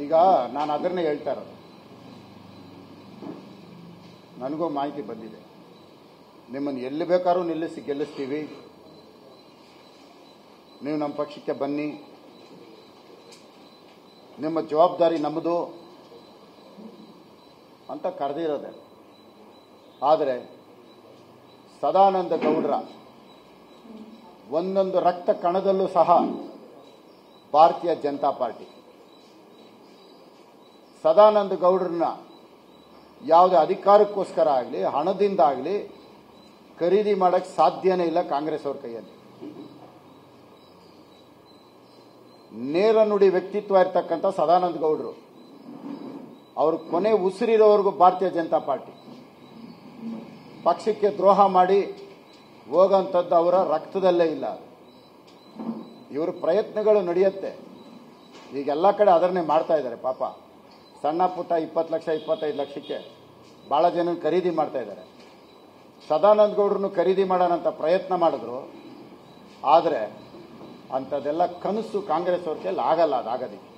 ಈಗ ನಾನು ಅದನ್ನೇ ಹೇಳ್ತಾ ಇರೋದು. ನನಗೂ ಮಾಹಿತಿ ಬಂದಿದೆ. ನಿಮ್ಮನ್ನು ಎಲ್ಲಿ ಬೇಕಾದ್ರೂ ನಿಲ್ಲಿಸಿ ಗೆಲ್ಲಿಸ್ತೀವಿ, ನೀವು ನಮ್ಮ ಪಕ್ಷಕ್ಕೆ ಬನ್ನಿ, ನಿಮ್ಮ ಜವಾಬ್ದಾರಿ ನಮ್ಮದು ಅಂತ ಕರೆದಿರೋದೆ. ಆದರೆ ಸದಾನಂದ ಗೌಡರ ಒಂದೊಂದು ರಕ್ತ ಕಣದಲ್ಲೂ ಸಹ ಭಾರತೀಯ ಜನತಾ ಪಾರ್ಟಿ ಸದಾನಂದ ಗೌಡರನ್ನ ಯಾವುದೇ ಅಧಿಕಾರಕ್ಕೋಸ್ಕರ ಆಗಲಿ ಹಣದಿಂದ ಆಗಲಿ ಖರೀದಿ ಮಾಡಕ್ಕೆ ಸಾಧ್ಯನೇ ಇಲ್ಲ. ಕಾಂಗ್ರೆಸ್ ಅವ್ರ ಕೈಯಲ್ಲಿ ನೇರ ನುಡಿ ವ್ಯಕ್ತಿತ್ವ ಇರ್ತಕ್ಕಂಥ ಸದಾನಂದ ಗೌಡರು ಅವರು ಕೊನೆ ಉಸಿರಿರೋವರೆಗೂ ಭಾರತೀಯ ಜನತಾ ಪಾರ್ಟಿ ಪಕ್ಷಕ್ಕೆ ದ್ರೋಹ ಮಾಡಿ ಹೋಗಂಥದ್ದು ಅವರ ರಕ್ತದಲ್ಲೇ ಇಲ್ಲ. ಇವ್ರ ಪ್ರಯತ್ನಗಳು ನಡೆಯುತ್ತೆ. ಈಗ ಎಲ್ಲ ಕಡೆ ಅದನ್ನೇ ಮಾಡ್ತಾ ಇದ್ದಾರೆ. ಪಾಪ ಸಣ್ಣ ಪುಟ್ಟ 20 ಲಕ್ಷ 25 ಲಕ್ಷಕ್ಕೆ ಬಹಳ ಜನ ಖರೀದಿ ಮಾಡ್ತಾ ಇದ್ದಾರೆ. ಸದಾನಂದ ಗೌಡರನ್ನು ಖರೀದಿ ಮಾಡೋಣಂತ ಪ್ರಯತ್ನ ಮಾಡಿದ್ರು. ಆದರೆ ಅಂಥದ್ದೆಲ್ಲ ಕನಸು ಕಾಂಗ್ರೆಸ್ ಅವ್ರ ಕೈಯಲ್ಲಿ ಆಗಲ್ಲ, ಅದಾಗೋದಿಕ್ಕೆ.